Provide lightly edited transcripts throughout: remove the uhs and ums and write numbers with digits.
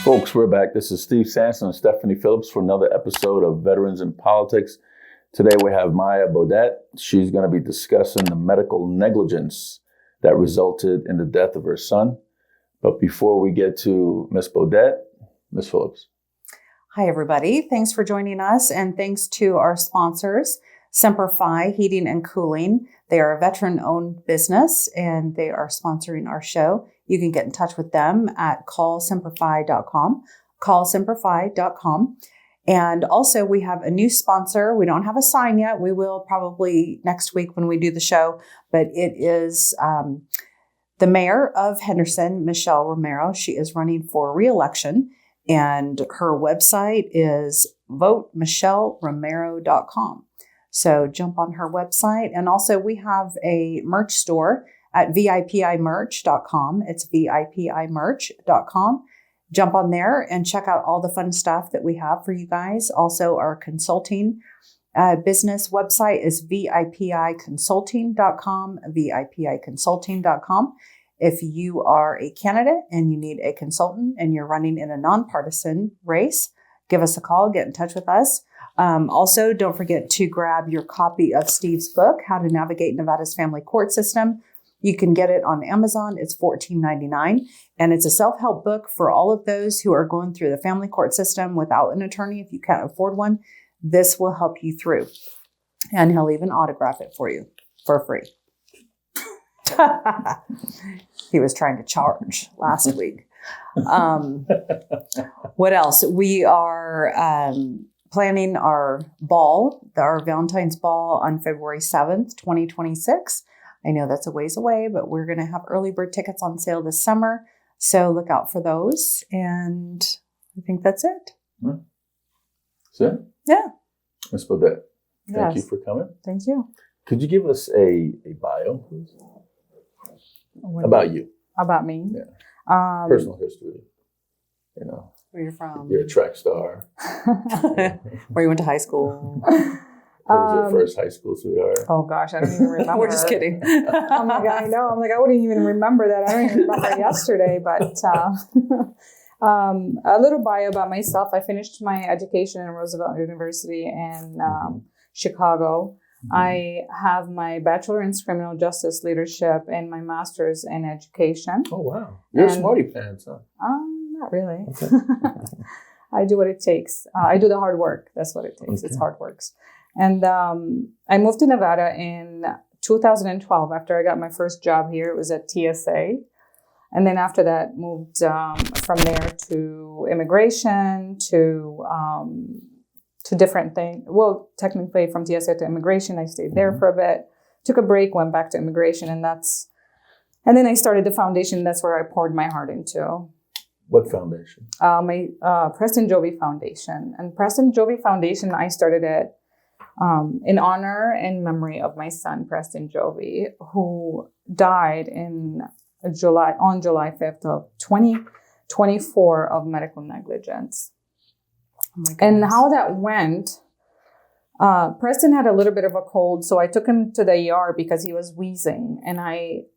Folks, we're back. This is Steve Sanson and Stephanie Phillips for another episode of Veterans in Politics. Today we have Maya Beaudette. She's going to be discussing the medical negligence that resulted in the death of her son. But before we get to Miss Beaudette, Miss Phillips. Hi, everybody. Thanks for joining us, and thanks to our sponsors, Semper Fi Heating and Cooling. They are a veteran-owned business, and they are sponsoring our show. You can get in touch with them at callsemperfi.com, callsemperfi.com. And also, we have a new sponsor. We don't have a sign yet. We will probably next week when we do the show, but it is the mayor of Henderson, Michelle Romero. She is running for re-election, and her website is votemichelleromero.com. So jump on her website. And also we have a merch store at vipimerch.com. It's vipimerch.com. Jump on there and check out all the fun stuff that we have for you guys. Also, our consulting business website is vipiconsulting.com, vipiconsulting.com. If you are a candidate and you need a consultant and you're running in a nonpartisan race, give us a call, get in touch with us. Also, don't forget to grab your copy of Steve's book, How to Navigate Nevada's Family Court System. You can get it on Amazon. It's $14.99. And it's a self-help book for all of those who are going through the family court system without an attorney. If you can't afford one, this will help you through. And he'll even autograph it for you for free. He was trying to charge last week. What else? We are planning our ball, our Valentine's Ball on February 7th, 2026. I know that's a ways away, but we're going to have early bird tickets on sale this summer. So look out for those. And I think that's it. That's it? Yeah. Miss Beaudette, thank Yes. you for coming. Thank you. Could you give us a bio, please? About you. About me? Yeah. Personal history. You know. Where you're from. You're a track star. Where you went to high school. What was your first high school sweetheart? Oh gosh, I don't even remember. We're just kidding. Oh my God, I know. I'm like, I wouldn't even remember that. I don't even remember yesterday, but a little bio about myself. I finished my education in Roosevelt University in Chicago. Mm-hmm. I have my bachelor in criminal justice leadership and my master's in education. Oh, wow. You're a smarty pants, huh? Not really. Okay. I do what it takes. I do the hard work. That's what it takes. Okay. It's hard works. And I moved to Nevada in 2012 after I got my first job here. It was at TSA. And then after that, moved from there to immigration, to different things. Well, technically from TSA to immigration, I stayed there for a bit, took a break, went back to immigration. And then I started the foundation. That's where I poured my heart into. What foundation? My Preston Jovi Foundation. And Preston Jovi Foundation, I started it in honor and memory of my son, Preston Jovi, who died on July 5th of 2024 of medical negligence. Oh, and how that went, Preston had a little bit of a cold, so I took him to the ER because he was wheezing. And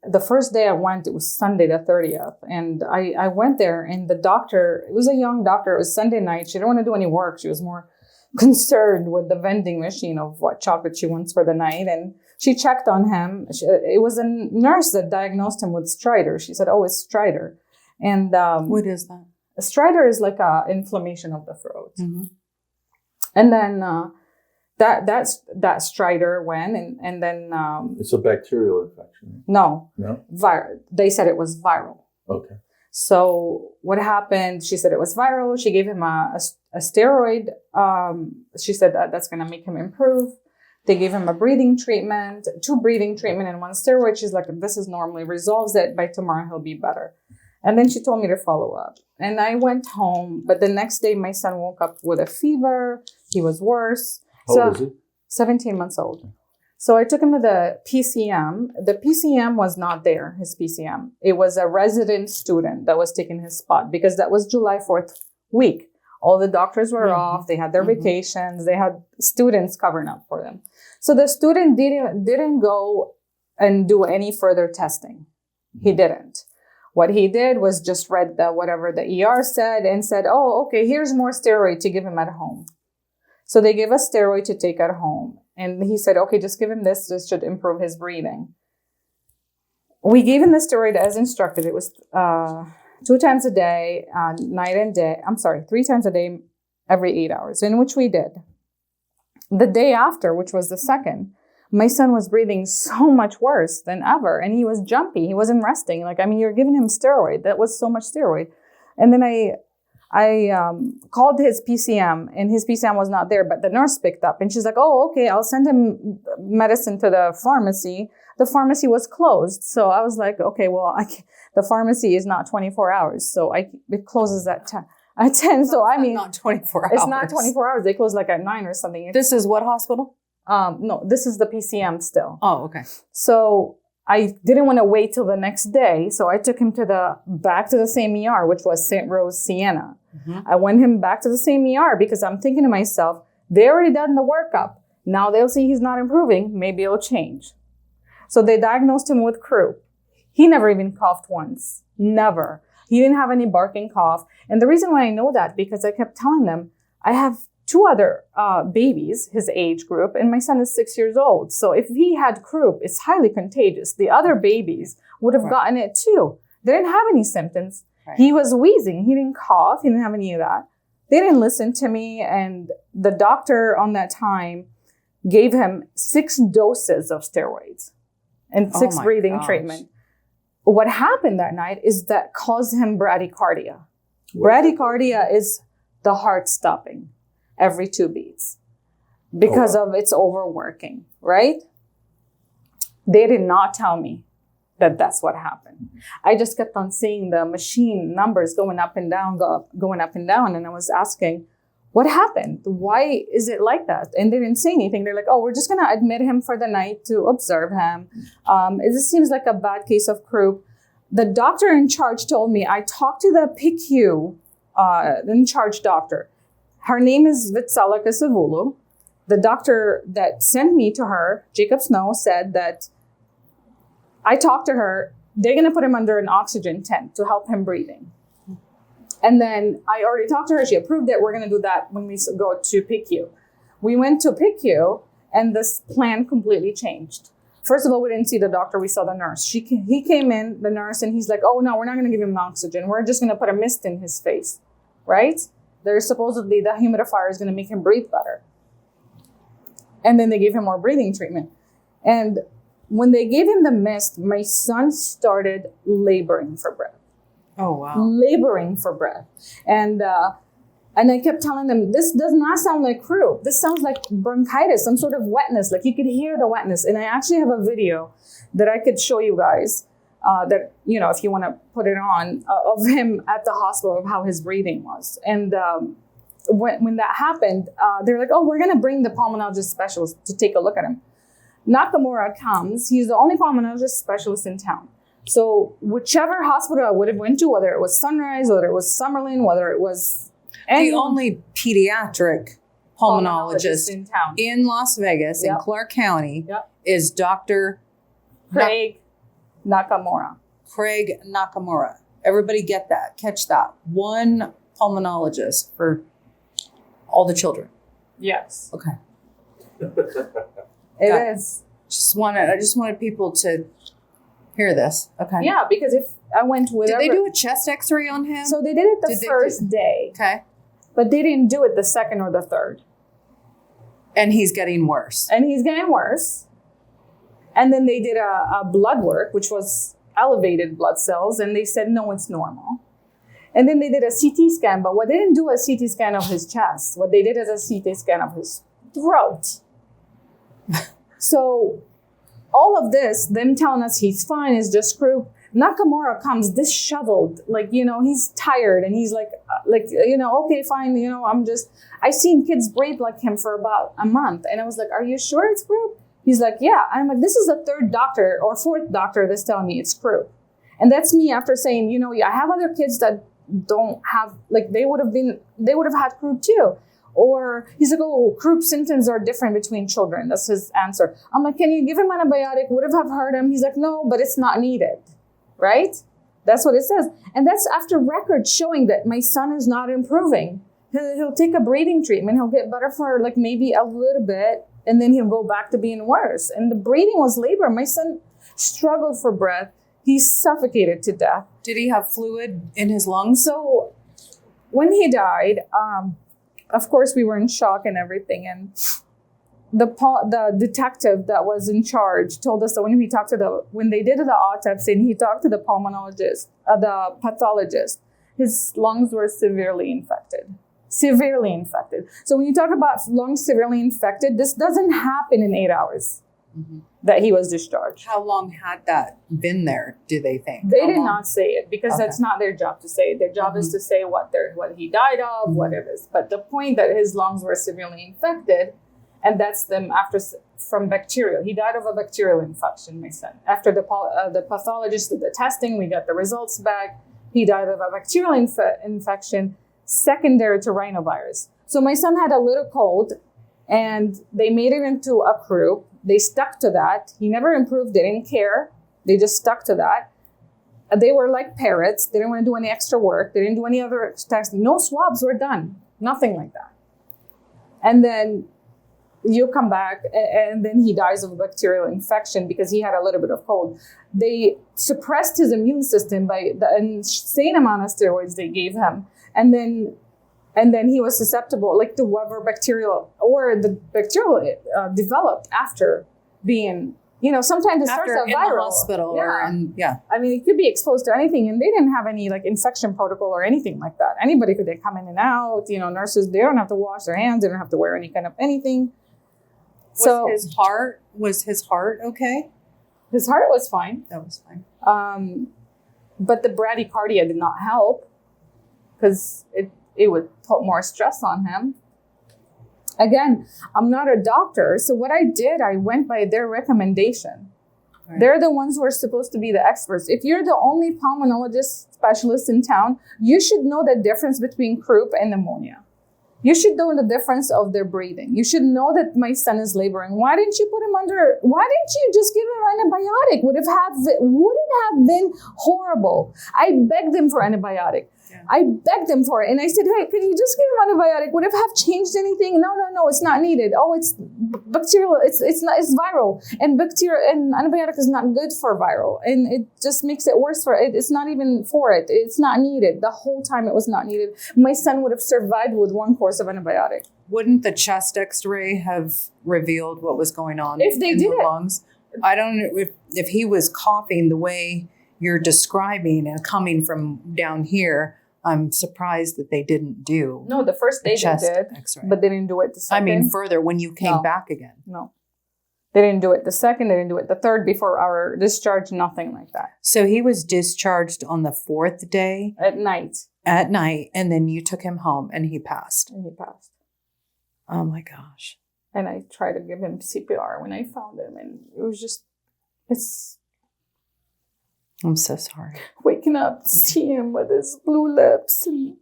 the first day I went, it was Sunday the 30th, and I went there, and the doctor, it was a young doctor, it was Sunday night, she didn't want to do any work, she was more concerned with the vending machine of what chocolate she wants for the night. And she checked on him. It was a nurse that diagnosed him with stridor. She said, oh, it's stridor. And What is that? A stridor is like a inflammation of the throat. Mm-hmm. And then that stridor went and then... It's a bacterial infection. No. No? They said it was viral. Okay. So what happened, she said it was viral. She gave him a steroid. She said that's going to make him improve. They gave him a breathing treatment, 2 breathing treatment and 1 steroid. She's like, this is normally resolves it. By tomorrow, he'll be better. And then she told me to follow up. And I went home. But the next day, my son woke up with a fever. He was worse. How old is he? 17 months old. So I took him to the PCM. The PCM was not there, his PCM. It was a resident student that was taking his spot because that was July 4th week. All the doctors were off. They had their vacations. They had students covering up for them. So the student didn't go and do any further testing. He didn't. What he did was just read whatever the ER said and said, oh, okay, here's more steroid to give him at home. So they gave us steroid to take at home. And he said, okay, just give him this. This should improve his breathing. We gave him the steroid as instructed. It was 2 times a day, night and day. 3 times a day, every 8 hours, in which we did. The day after, which was the 2nd, my son was breathing so much worse than ever. And he was jumpy. He wasn't resting. You're giving him steroid. That was so much steroid. And then I called his PCM, and his PCM was not there, but the nurse picked up. And she's like, oh, okay, I'll send him medicine to the pharmacy. The pharmacy was closed. So I was like, okay, well, the pharmacy is not 24 hours. So it closes at 10. So not 24 hours. It's not 24 hours. They close at 9 or something. This is what hospital? No, this is the PCM still. Oh, okay. So I didn't want to wait till the next day. So I took him back to the same ER, which was St. Rose, Siena. Mm-hmm. I went him back to the same ER because I'm thinking to myself, they already done the workup. Now they'll see he's not improving. Maybe it'll change. So they diagnosed him with croup. He never even coughed once. Never. He didn't have any barking cough. And the reason why I know that, because I kept telling them, I have 2 other babies, his age group, and my son is 6 years old. So if he had croup, it's highly contagious. The other babies would have gotten it too. They didn't have any symptoms. Right. He was wheezing. He didn't cough. He didn't have any of that. They didn't listen to me. And the doctor on that time gave him 6 doses of steroids and 6 breathing treatment. What happened that night is that caused him bradycardia. Bradycardia is the heart stopping every 2 beats because of its overworking, right? They did not tell me that that's what happened. I just kept on seeing the machine numbers going up and down, going up and down. And I was asking, what happened? Why is it like that? And they didn't say anything. They're like, oh, we're just going to admit him for the night to observe him. It just seems like a bad case of croup. The doctor in charge told me, I talked to the PICU in charge doctor. Her name is Vitsala Kasavulu. The doctor that sent me to her, Jacob Snow, said that I talked to her. They're going to put him under an oxygen tent to help him breathing. And then I already talked to her. She approved it. We're going to do that when we go to PICU. We went to PICU, and this plan completely changed. First of all, we didn't see the doctor. We saw the nurse. He came in, the nurse, and he's like, oh, no, we're not going to give him oxygen. We're just going to put a mist in his face, right? There's supposedly the humidifier is going to make him breathe better. And then they gave him more breathing treatment. And when they gave him the mist, my son started laboring for breath. Oh, wow. Laboring for breath. And I kept telling them, this does not sound like croup. This sounds like bronchitis, some sort of wetness. Like you could hear the wetness. And I actually have a video that I could show you guys that, if you want to put it on, of him at the hospital, of how his breathing was. And when that happened, they're like, oh, we're going to bring the pulmonologist specialist to take a look at him. Nakamura comes. He's the only pulmonologist specialist in town. So whichever hospital I would have went to, whether it was Sunrise, whether it was Summerlin, whether it was the only pediatric pulmonologist in town, in Las Vegas, in Clark County, is Dr. Craig Nakamura. Craig Nakamura. Everybody catch that. One pulmonologist for all the children. Yes. Okay. It is. I just wanted people to hear this. Okay. Yeah, because if I went with... Did they do a chest x-ray on him? So they did it the first day. Okay. But they didn't do it the second or the third. And he's getting worse. And then they did a blood work, which was elevated blood cells. And they said, no, it's normal. And then they did a CT scan. But what they didn't do a CT scan of his chest. What they did is a CT scan of his throat. So all of this, them telling us he's fine, is just croup. Nakamura comes disheveled, he's tired, and he's like, okay, fine, I've seen kids breathe like him for about a month. And I was like, are you sure it's croup? He's like, yeah. I'm like, this is the 3rd doctor or 4th doctor that's telling me it's croup. And that's me after saying, I have other kids that don't have, they would have had croup too. Or he's like, oh, croup symptoms are different between children. That's his answer. I'm like, can you give him antibiotic? Would have hurt him. He's like, no, but it's not needed. Right? That's what it says. And that's after records showing that my son is not improving. He'll take a breathing treatment. He'll get better for like maybe a little bit, and then he'll go back to being worse. And the breathing was labor. My son struggled for breath. He suffocated to death. Did he have fluid in his lungs? So when he died, of course, we were in shock and everything. And the detective that was in charge told us that when they did the autopsy and he talked to the pulmonologist, the pathologist, his lungs were severely infected. Severely infected. So when you talk about lungs severely infected, this doesn't happen in 8 hours that he was discharged. How long had that been there, do they think? They did not say it because that's not their job to say. Their job is to say what he died of, what it is. But the point that his lungs were severely infected, and that's from bacterial. He died of a bacterial infection, my son. After the pathologist did the testing, we got the results back. He died of a bacterial infection secondary to rhinovirus. So my son had a little cold, and they made it into a croup. They stuck to that. He never improved. They didn't care. They just stuck to that. They were like parrots. They didn't want to do any extra work. They didn't do any other testing. No swabs were done. Nothing like that. And then you come back, and then he dies of a bacterial infection because he had a little bit of cold. They suppressed his immune system by the insane amount of steroids they gave him. And then he was susceptible, like to whatever bacterial developed after being, sometimes it starts out viral. In the hospital. I mean, it could be exposed to anything, and they didn't have any like infection protocol or anything like that. Anybody could come in and out. Nurses, they don't have to wash their hands. They don't have to wear any kind of anything. Was his heart okay? His heart was fine. That was fine. But the bradycardia did not help because it would put more stress on him. Again, I'm not a doctor, so what I did, I went by their recommendation. Right. They're the ones who are supposed to be the experts. If you're the only pulmonologist specialist in town, you should know the difference between croup and pneumonia. You should know the difference of their breathing. You should know that my son is laboring. Why didn't you just give him antibiotic? Would it have been horrible? I begged them for antibiotic. Yeah. I begged them for it. And I said, hey, can you just give him antibiotic? Would it have changed anything? No, it's not needed. Oh, it's bacterial. It's viral. And antibiotic is not good for viral. And it just makes it worse for it. It's not even for it. It's not needed. The whole time it was not needed. My son would have survived with one course of antibiotic. Wouldn't the chest x-ray have revealed what was going on if they in did the lungs? I don't know if he was coughing the way you're describing and coming from down here. I'm surprised that they didn't do. No, the first day they did, X-ray. But they didn't do it the second. I mean, further when you came back again. No, they didn't do it the second. They didn't do it the third before our discharge. Nothing like that. So he was discharged on the fourth day at night. And then you took him home, and he passed. Oh my gosh! And I tried to give him CPR when I found him, and it was just I'm so sorry. Waking up to see him with his blue lips and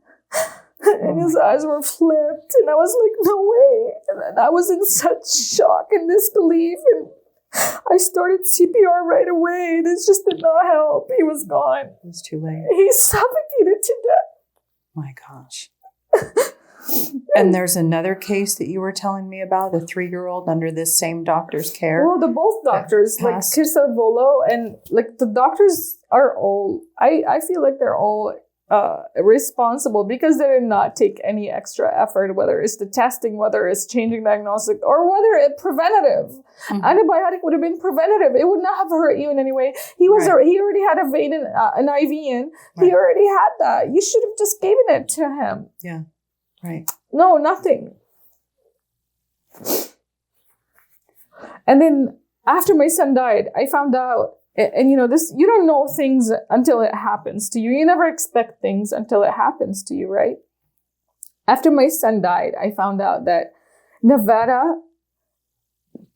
his eyes were flipped. And I was like, no way. And I was in such shock and disbelief. And I started CPR right away. And it just did not help. He was gone. It was too late. He suffocated to death. My gosh. And there's another case that you were telling me about, a 3-year-old under this same doctor's care. Well, both doctors, like Kisavolo, and like the doctors are all, I feel like they're all responsible because they did not take any extra effort, whether it's the testing, whether it's changing diagnostic, or whether it's preventative. Mm-hmm. Antibiotic would have been preventative. It would not have hurt you in any way. He already had a vein, an IV in. Right. He already had that. You should have just given it to him. Yeah. Right. No, nothing. And then after my son died, I found out, and this, you don't know things until it happens to you. You never expect things until it happens to you, right? After my son died, I found out that Nevada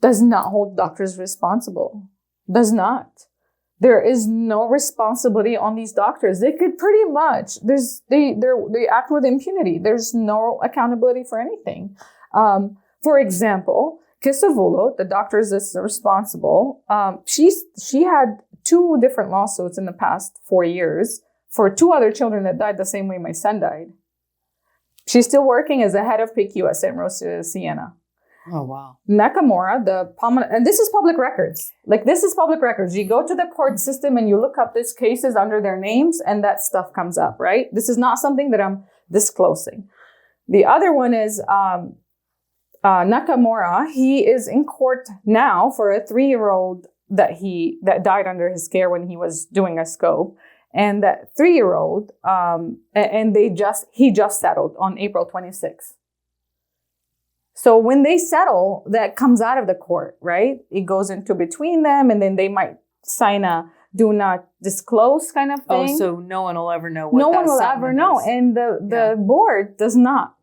does not hold doctors responsible. Does not. There is no responsibility on these doctors. They could pretty much, they act with impunity. There's no accountability for anything. For example, Kisavolo, the doctor that's responsible, she had 2 different lawsuits in the past 4 years for 2 other children that died the same way my son died. She's still working as the head of PICU at St. Rose Siena. Oh, wow. Nakamura, and this is public records. Like, this is public records. You go to the court system and you look up these cases under their names and that stuff comes up, right? This is not something that I'm disclosing. The other one is Nakamura. He is in court now for a 3-year-old that died under his care when he was doing a scope. And that 3-year-old, and he just settled on April 26th. So when they settle, that comes out of the court, right? It goes into between them, and then they might sign a do not disclose kind of thing. Oh, so no one will ever know what no that one will ever know. is. And the board does not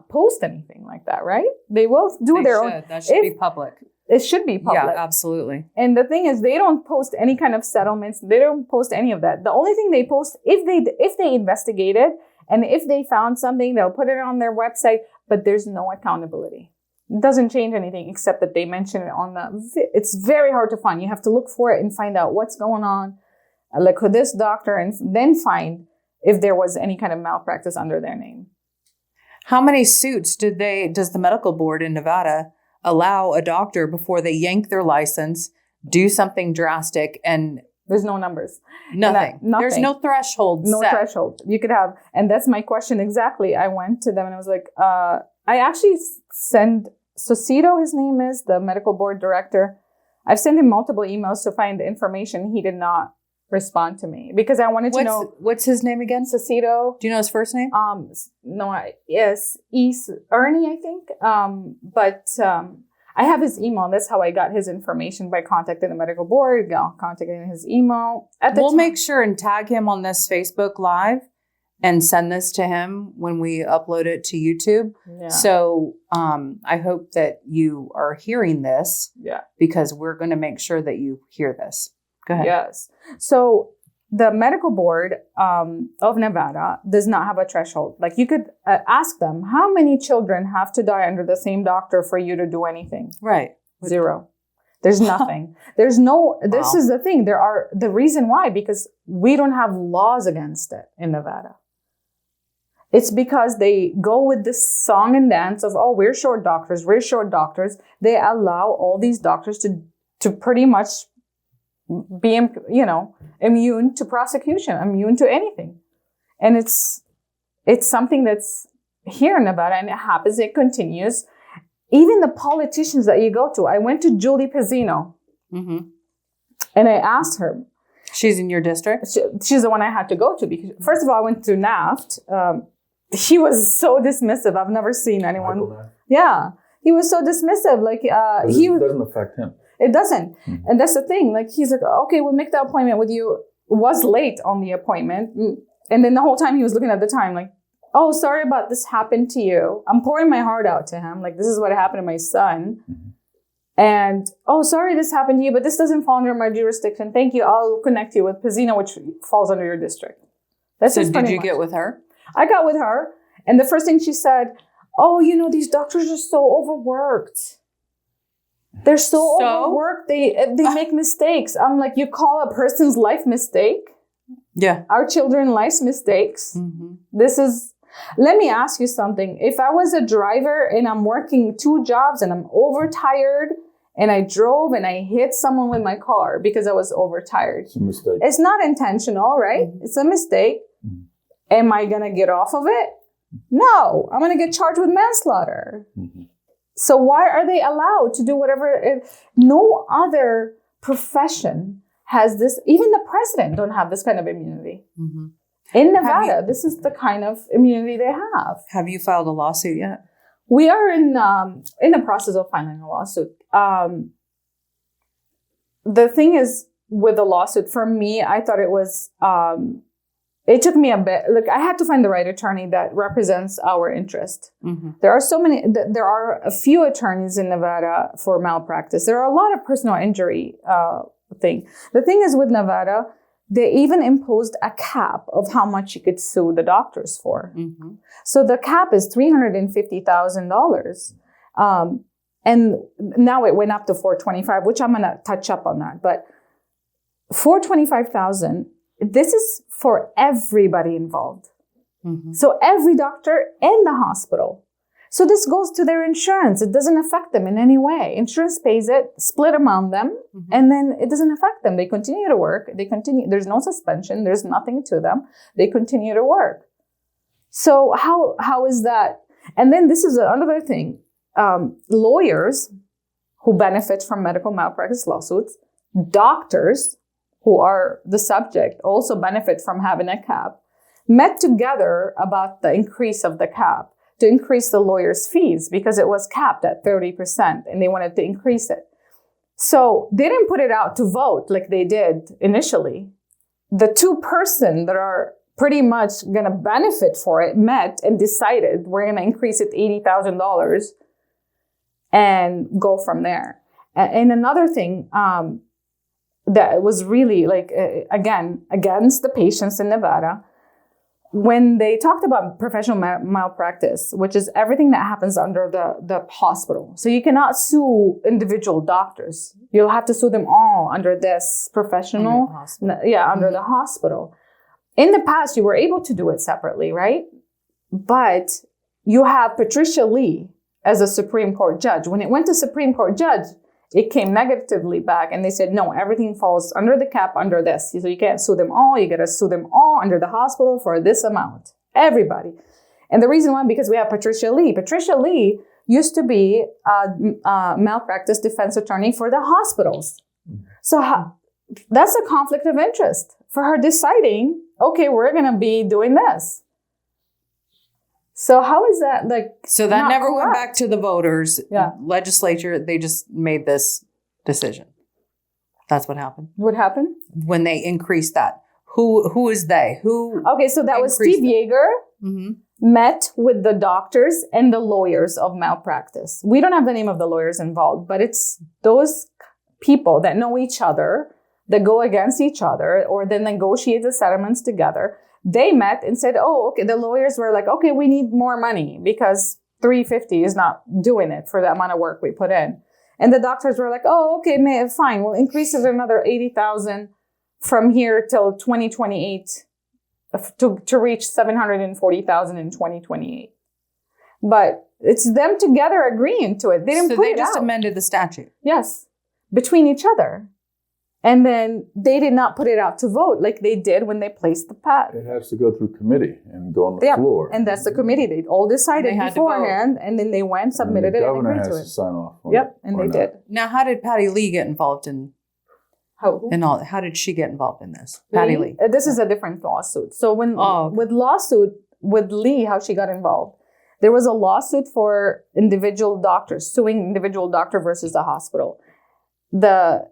post anything like that, right? They will do their own. That should be public. It should be public. Yeah, absolutely. And the thing is, they don't post any kind of settlements. They don't post any of that. The only thing they post, if they investigated and if they found something, they'll put it on their website, but there's no accountability. It doesn't change anything except that they mention it on it's very hard to find. You have to look for it and find out what's going on, like with this doctor, and then find if there was any kind of malpractice under their name. How many suits does the medical board in Nevada allow a doctor before they yank their license, do something drastic, and there's no numbers? Nothing. There's no threshold No set. threshold. You could have, and that's my question exactly. I went to them and I was like, I actually sent Socito, his name is, the medical board director. I've sent him multiple emails to find the information. He did not respond to me because I wanted to know. What's his name again? Socito. Do you know his first name? Yes, Ernie, I think. I have his email. That's how I got his information, by contacting the medical board, contacting his email. We'll make sure and tag him on this Facebook Live and send this to him when we upload it to YouTube. Yeah. So I hope that you are hearing this, because we're going to make sure that you hear this. Go ahead. Yes. So the medical board of Nevada does not have a threshold. Like, you could ask them, how many children have to die under the same doctor for you to do anything? Right. 0. There's nothing. This is the thing. The reason why, because we don't have laws against it in Nevada. It's because they go with this song and dance of, oh, we're short doctors. They allow all these doctors to pretty much be, immune to prosecution, immune to anything. And it's something that's here in Nevada, and it happens, it continues. Even the politicians that you go to, I went to Julie Pizzino, and I asked her. She's in your district? She's the one I had to go to, because first of all, I went to NAFT. He was so dismissive. I've never seen anyone. Yeah. He was so dismissive. Like, it doesn't affect him. It doesn't. Mm-hmm. And that's the thing. Like, he's like, okay, we'll make the appointment with you. Was late on the appointment. And then the whole time he was looking at the time like, oh, sorry about this happened to you. I'm pouring my heart out to him. Like, this is what happened to my son. Mm-hmm. And, oh, sorry this happened to you, but this doesn't fall under my jurisdiction. Thank you. I'll connect you with Pizzino, which falls under your district. So did you get with her? I got with her. And the first thing she said, oh, these doctors are so overworked. They're so overworked. They make mistakes. I'm like, you call a person's life mistake? Yeah. Our children's life's mistakes? Mm-hmm. Let me ask you something. If I was a driver and I'm working 2 jobs and I'm overtired and I drove and I hit someone with my car because I was overtired. It's a mistake. It's not intentional, right? Mm-hmm. It's a mistake. Mm-hmm. Am I going to get off of it? No. I'm going to get charged with manslaughter. Mm-hmm. So why are they allowed to do whatever? No other profession has this. Even the president don't have this kind of immunity. Mm-hmm. In Nevada, this is the kind of immunity they have. Have you filed a lawsuit yet? We are in the process of filing a lawsuit. The thing is, with the lawsuit, for me, I thought it was. It took me a bit. Look, I had to find the right attorney that represents our interest. Mm-hmm. There are a few attorneys in Nevada for malpractice. There are a lot of personal injury thing. The thing is, with Nevada, they even imposed a cap of how much you could sue the doctors for. Mm-hmm. So the cap is $350,000. And now it went up to $425,000, which I'm going to touch up on that. But for $25,000, this is for everybody involved. Mm-hmm. So every doctor in the hospital. So this goes to their insurance. It doesn't affect them in any way. Insurance pays it, split among them, Mm-hmm. and then it doesn't affect them. They continue to work. They continue. There's no suspension. There's nothing to them. They continue to work. So how is that? And then this is another thing. Lawyers who benefit from medical malpractice lawsuits, doctors who are the subject also benefit from having a cap, met together about the increase of the cap to increase the lawyer's fees because it was capped at 30% and they wanted to increase it. So they didn't put it out to vote like they did initially. The two person that are pretty much going to benefit for it met and decided we're going to increase it $80,000 and go from there. And another thing that was really again, against the patients in Nevada, when they talked about professional malpractice, which is everything that happens under the hospital. So you cannot sue individual doctors. You'll have to sue them all under this professional, under the hospital. In the past, you were able to do it separately, right? But you have Patricia Lee as a Supreme Court judge. When it went to Supreme Court judge, it came negatively back and they said, no, everything falls under the cap under this. So you can't sue them all. You got to sue them all under the hospital for this amount. Everybody. And the reason why, because we have Patricia Lee. Patricia Lee used to be a malpractice defense attorney for the hospitals. So that's a conflict of interest for her deciding, okay, we're going to be doing this. So how is that So that never went back to the voters. Yeah. Legislature, they just made this decision. That's what happened. What happened? When they increased that. Who is they? Who? Okay, so that was Steve Yeager Mm-hmm. met with the doctors and the lawyers of malpractice. We don't have the name of the lawyers involved, but it's those people that know each other, that go against each other, or then negotiate the settlements together. They met and said, oh, okay, the lawyers were like, okay, we need more money because $350 is not doing it for the amount of work we put in. And the doctors were like, oh, okay, fine. We'll increase it another $80,000 from here till 2028 to reach $740,000 in 2028. But it's them together agreeing to it. They didn't put it out. So they just amended the statute. Yes, between each other. And then they did not put it out to vote like they did when they placed the PAT. It has to go through committee and go on the floor. And that's the committee. They all decided beforehand, and then they went, submitted it, and agreed to it. The governor has to sign off on it. And they did. Now, how did Patty Lee get involved in? How did she get involved in this? Patty Lee. This is a different lawsuit. So with Lee, how she got involved, there was a lawsuit for individual doctors suing individual doctor versus the hospital. That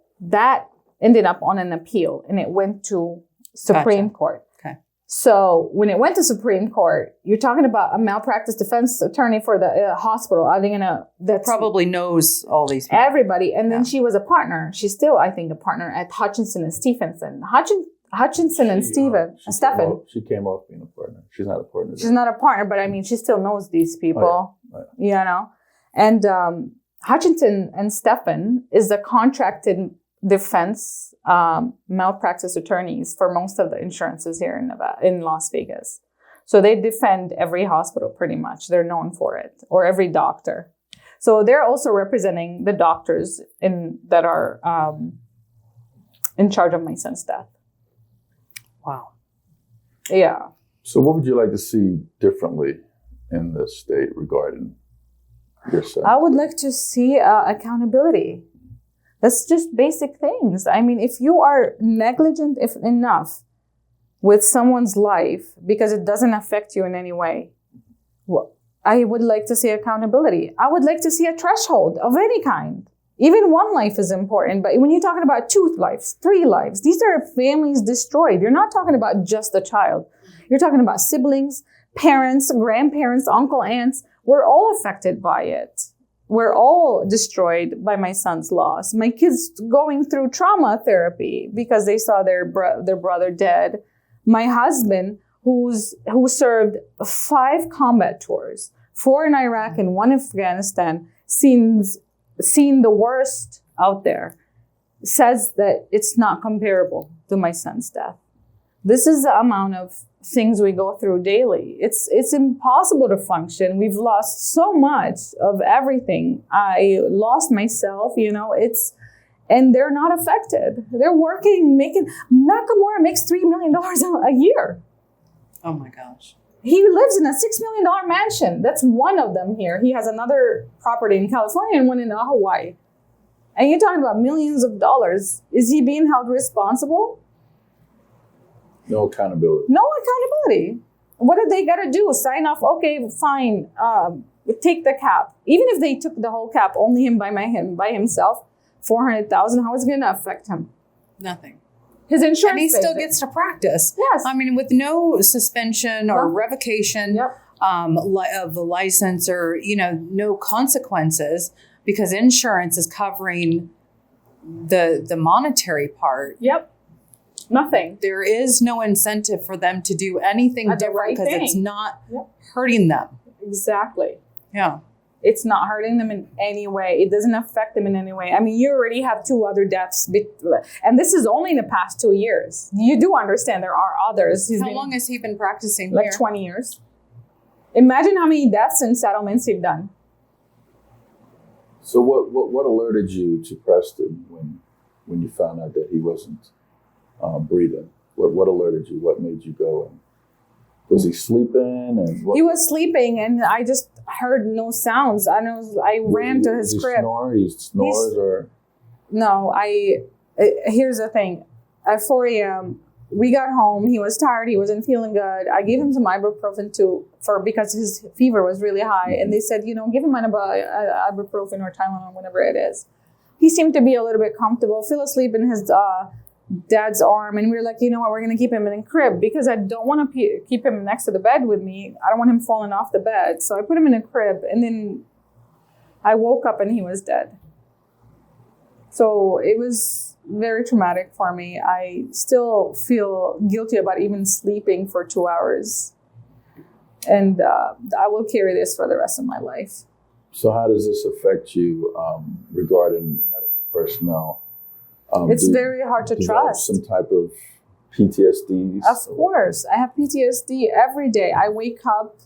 ended up on an appeal, and it went to Supreme Court. Okay. So when it went to Supreme Court, you're talking about a malpractice defense attorney for the hospital. Are they gonna? That probably knows all these people. Everybody, and then she was a partner. She's still, I think, a partner at Hutchinson and Stephenson. Hutchinson and Stephen. She came off being a partner. She's not a partner. She's not a partner, but I mean, she still knows these people. Oh, yeah. You know, and Hutchinson and Stephen is the contracted defense malpractice attorneys for most of the insurances here in Nevada, in Las Vegas. So they defend every hospital pretty much. They're known for it, or every doctor. So they're also representing the doctors that are in charge of my son's death. Wow. Yeah. So what would you like to see differently in the state regarding your son? I would like to see accountability. That's just basic things. I mean, if you are negligent enough with someone's life because it doesn't affect you in any way, I would like to see accountability. I would like to see a threshold of any kind. Even one life is important, but when you're talking about 2 lives, 3 lives, these are families destroyed. You're not talking about just a child. You're talking about siblings, parents, grandparents, uncle, aunts. We're all affected by it. We're all destroyed by my son's loss. My kids going through trauma therapy because they saw their brother dead. My husband, who served 5 combat tours, 4 in Iraq and 1 in Afghanistan, seen the worst out there. says that it's not comparable to my son's death. This is the amount of things we go through daily. It's impossible to function. We've lost so much of everything. I lost myself, and they're not affected. They're working, Nakamura makes $3 million a year. Oh my gosh. He lives in a $6 million mansion. That's one of them here. He has another property in California and one in Hawaii. And you're talking about millions of dollars. Is he being held responsible? No accountability. No accountability. What did they got to do? Sign off? Okay, fine. Take the cap. Even if they took the whole cap, only him by himself, $400,000. How is it going to affect him? Nothing. His insurance. And he still gets to practice. Yes. I mean, with no suspension or revocation Yep. of the license, or no consequences, because insurance is covering the monetary part. Yep. Nothing. There is no incentive for them to do anything different because it's not hurting them. Exactly. Yeah. It's not hurting them in any way. It doesn't affect them in any way. I mean, you already have 2 other deaths, and this is only in the past 2 years. You do understand there are others. How long has he been practicing like here? 20 years. Imagine how many deaths and settlements he've done. So what alerted you to Preston when you found out that he wasn't breathing? What alerted you? What made you go? And was he sleeping? And He was sleeping, and I just heard no sounds. I ran to his crib. He snores or? No, here's the thing. At 4 a.m., we got home. He was tired. He wasn't feeling good. I gave him some ibuprofen because his fever was really high. And they said, give him ibuprofen or Tylenol, whatever it is. He seemed to be a little bit comfortable, fell asleep in his dad's arm. And we were like, you know what, we're going to keep him in a crib because I don't want to keep him next to the bed with me. I don't want him falling off the bed. So I put him in a crib, and then I woke up and he was dead. So it was very traumatic for me. I still feel guilty about even sleeping for 2 hours. And I will carry this for the rest of my life. So how does this affect you regarding medical personnel? It's very hard to trust. Some type of PTSD? Of course. I have PTSD every day. I wake up.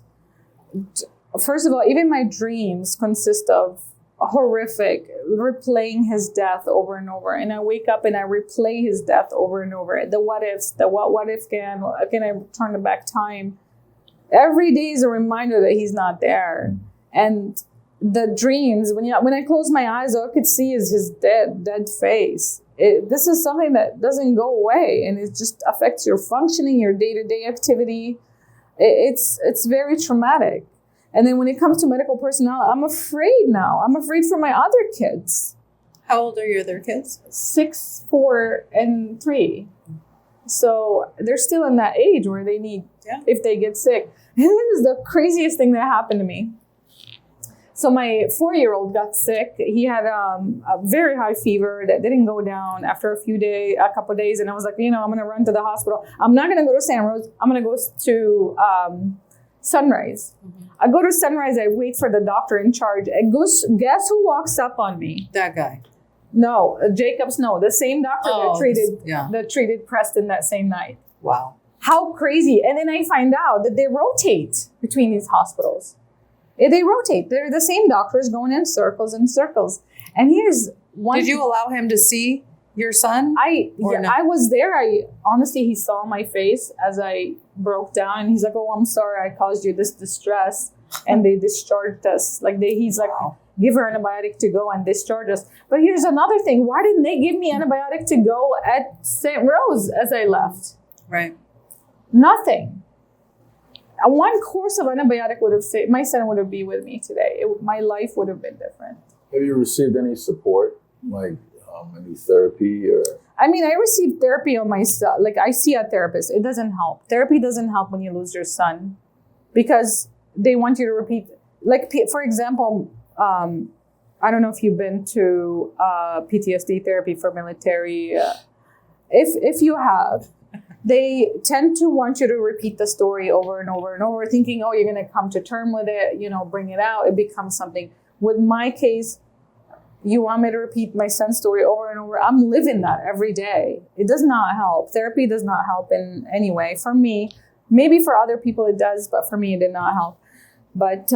First of all, even my dreams consist of horrific, replaying his death over and over. And I wake up and I replay his death over and over. The what ifs, what if can I turn back time? Every day is a reminder that he's not there. And the dreams, when I close my eyes, all I could see is his dead face. This is something that doesn't go away, and it just affects your functioning, your day-to-day activity. It's very traumatic. And then when it comes to medical personnel, I'm afraid now. I'm afraid for my other kids. How old are your other kids? 6, 4, and 3. So they're still in that age where they need, if they get sick. And this is the craziest thing that happened to me. So my 4-year-old got sick. He had a very high fever that didn't go down after a couple of days. And I was like, I'm going to run to the hospital. I'm not going to go to San Rose. I'm going to go to Sunrise. Mm-hmm. I go to Sunrise. I wait for the doctor in charge. And guess who walks up on me? That guy. No, Jacobs. No, the same doctor that treated Preston that same night. Wow. How crazy. And then I find out that they rotate between these hospitals. They rotate. They're the same doctors going in circles and circles. And here's one. Did you allow him to see your son? I was there. Honestly, he saw my face as I broke down, and he's like, "Oh, I'm sorry, I caused you this distress." And they discharged us. He's like, "Give her antibiotic to go and discharge us." But here's another thing. Why didn't they give me antibiotic to go at St. Rose as I left? Right. Nothing. One course of antibiotic would have saved, my son would have been with me today. My life would have been different. Have you received any support, like any therapy or? I mean, I received therapy on my son. I see a therapist. It doesn't help. Therapy doesn't help when you lose your son because they want you to repeat. For example, I don't know if you've been to PTSD therapy for military. If you have, they tend to want you to repeat the story over and over and over, thinking, you're going to come to term with it, bring it out. It becomes something. With my case, you want me to repeat my son's story over and over? I'm living that every day. It does not help. Therapy does not help in any way. For me, maybe for other people it does, but for me it did not help. But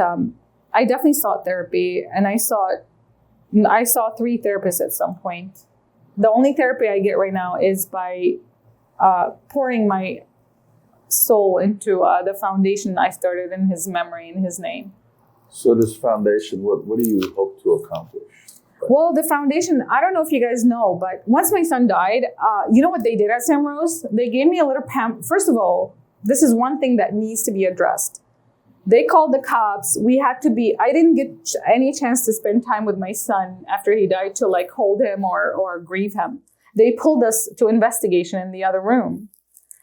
I definitely sought therapy, and I saw 3 therapists at some point. The only therapy I get right now is by pouring my soul into the foundation I started in his memory, in his name. So this foundation, what do you hope to accomplish? Well, the foundation, I don't know if you guys know, but once my son died, you know what they did at Sam Rose? They gave me a little First of all, this is one thing that needs to be addressed. They called the cops. I didn't get any chance to spend time with my son after he died to like hold him or grieve him. They pulled us to investigation in the other room.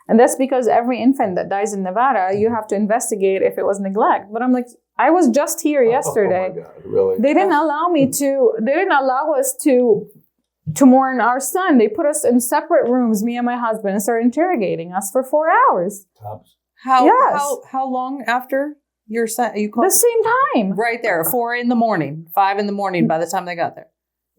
And that's because every infant that dies in Nevada, you have to investigate if it was neglect. But I'm like, I was just here yesterday. Oh my God, really? They didn't allow us to mourn our son. They put us in separate rooms, me and my husband, and started interrogating us for 4 hours. Cops? How long after your son? You called the same time. Right there, 4 a.m, 5 a.m. by the time they got there.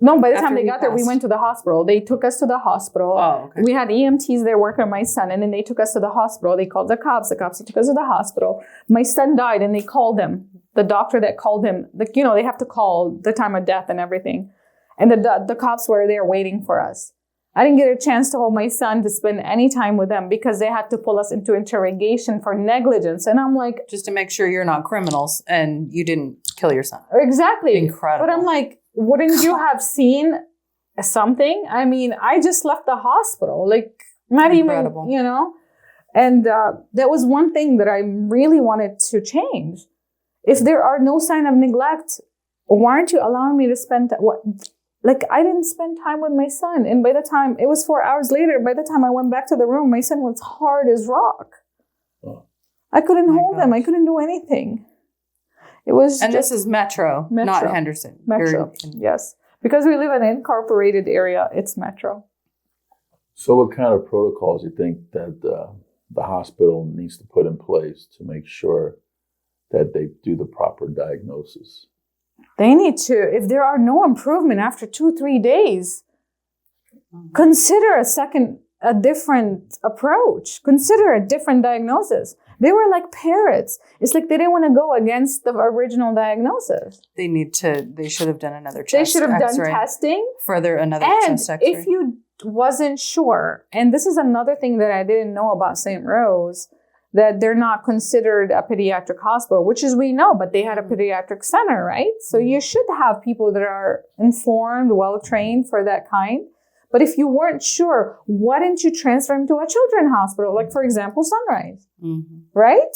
No, by the After time they he got there, we passed. went to the hospital. They took us to the hospital. Oh, okay. We had EMTs there working on my son, and then they took us to the hospital. They called the cops. The cops took us to the hospital. My son died, and they called him. The doctor that called him, they have to call the time of death and everything. And the cops were there waiting for us. I didn't get a chance to hold my son to spend any time with them because they had to pull us into interrogation for negligence. And I'm like... Just to make sure you're not criminals and you didn't kill your son. Exactly. Incredible. But I'm like, wouldn't you have seen something? I mean, I just left the hospital. Like, not Incredible. even, And that was one thing that I really wanted to change. If there are no sign of neglect, why aren't you allowing me to spend... I didn't spend time with my son. And by the time, it was 4 hours later, by the time I went back to the room, my son was hard as rock. Oh. I couldn't hold him. I gosh. couldn't do anything. It was And just this is Metro, not Henderson. Metro. Yes. Because we live in an incorporated area, it's Metro. So what kind of protocols you think that the hospital needs to put in place to make sure that they do the proper diagnosis? They need to, if there are no improvement after 2-3 days, consider a different approach. Consider a different diagnosis. They were like parrots. It's like they didn't want to go against the original diagnosis. They should have done another test. They should have done X-ray. testing. Further, another And chest X-ray. if you wasn't sure, and this is another thing that I didn't know about St. Rose, that they're not considered a pediatric hospital, which is we know, but they had a pediatric center, right? So you should have people that are informed, well-trained for that kind. But if you weren't sure, why didn't you transfer them to a children's hospital? Like, for example, Sunrise, right?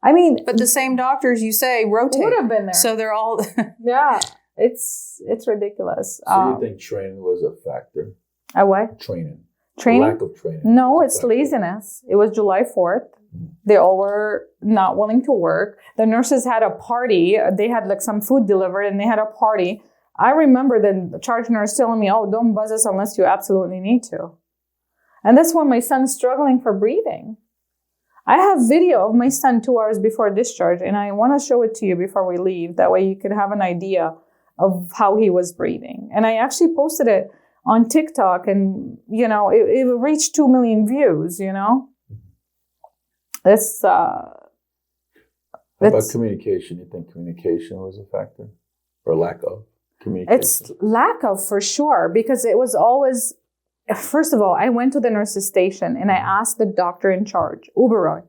I mean... But the same doctors, you say, rotate. Would have been there. So they're all... Yeah, it's ridiculous. So you think training was a factor? A what? Training. Training? Lack of training. No, was a it's factor. laziness. It was July 4th. They all were not willing to work. The nurses had a party. They had like some food delivered and they had a party. I remember the charge nurse telling me, oh, don't buzz us unless you absolutely need to. And that's when my son's struggling for breathing. I have video of my son 2 hours before discharge, and I want to show it to you before we leave. That way you could have an idea of how he was breathing. And I actually posted it on TikTok, and, it reached 2 million views, It's... How about communication? You think communication was a factor? Or lack of communication? It's lack of, for sure, because it was always... First of all, I went to the nurse's station and I asked the doctor in charge, Uberoy,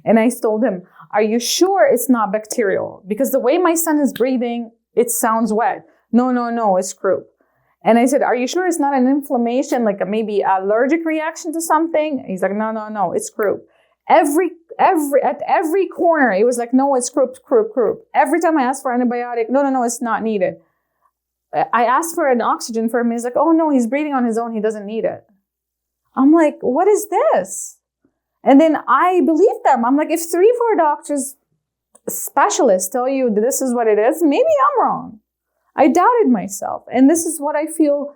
and I told him, are you sure it's not bacterial? Because the way my son is breathing, it sounds wet. No, it's croup. And I said, are you sure it's not an inflammation, like maybe allergic reaction to something? He's like, no, it's croup. At every corner, it was like, no, it's croup. Every time I asked for antibiotic, no, it's not needed. I asked for an oxygen for him. He's like, oh no, he's breathing on his own. He doesn't need it. I'm like, what is this? And then I believe them. I'm like, if 3-4 doctors, specialists tell you that this is what it is, maybe I'm wrong. I doubted myself. And this is what I feel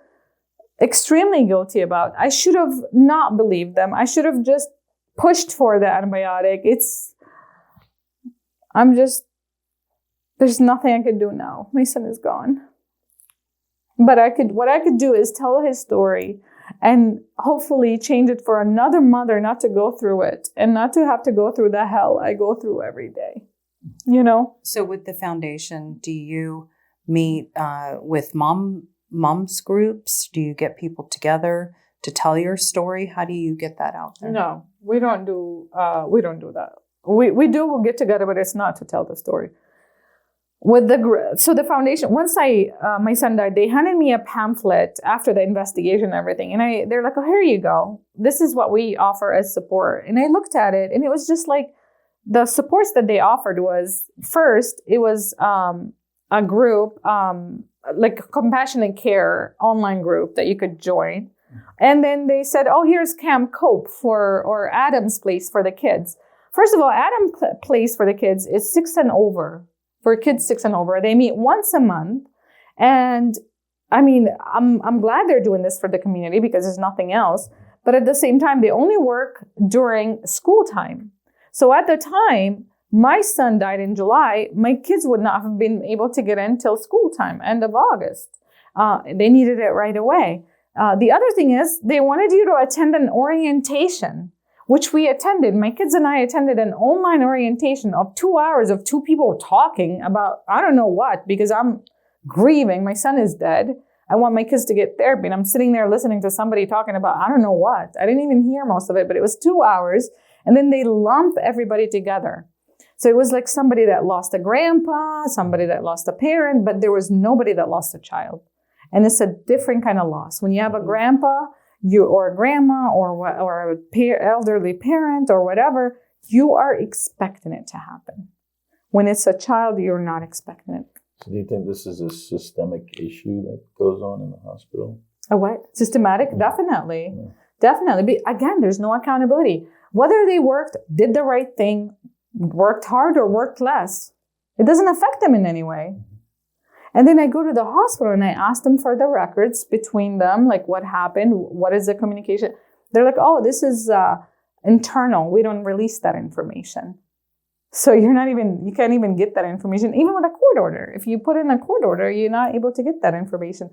extremely guilty about. I should have not believed them. I should have just pushed for the antibiotic. There's nothing I could do now. My son is gone. But what I could do is tell his story and hopefully change it for another mother not to go through it and not to have to go through the hell I go through every day. You know? So with the foundation, do you meet with moms groups? Do you get people together to tell your story? How do you get that out there? No, we don't do that. We do get together, but it's not to tell the story. So the foundation, once my son died, they handed me a pamphlet after the investigation and everything. And they're like, oh, here you go. This is what we offer as support. And I looked at it and it was just like, the supports that they offered was, first, it was a group, like a compassionate care online group that you could join. And then they said, oh, here's Camp Cope or Adam's Place for the kids. First of all, Adam's Place for the kids is 6 and over. For kids 6 and over, they meet once a month. And I mean, I'm glad they're doing this for the community because there's nothing else. But at the same time, they only work during school time. So at the time, my son died in July. My kids would not have been able to get in till school time, end of August. They needed it right away. The other thing is they wanted you to attend an orientation, which we attended. My kids and I attended an online orientation of 2 hours of 2 people talking about, I don't know what, because I'm grieving. My son is dead. I want my kids to get therapy. And I'm sitting there listening to somebody talking about, I don't know what. I didn't even hear most of it, but it was 2 hours. And then they lump everybody together. So it was like somebody that lost a grandpa, somebody that lost a parent, but there was nobody that lost a child. And it's a different kind of loss. When you have a grandpa, or a grandma, or elderly parent, or whatever, you are expecting it to happen. When it's a child, you're not expecting it. So do you think this is a systemic issue that goes on in the hospital? A what? Systematic? Yeah. Definitely. Yeah. Definitely. But again, there's no accountability. Whether they did the right thing, worked hard or worked less, it doesn't affect them in any way. And then I go to the hospital and I ask them for the records between them, like what happened, what is the communication. They're like, oh, this is internal. We don't release that information. So you can't even get that information, even with a court order. If you put in a court order, you're not able to get that information.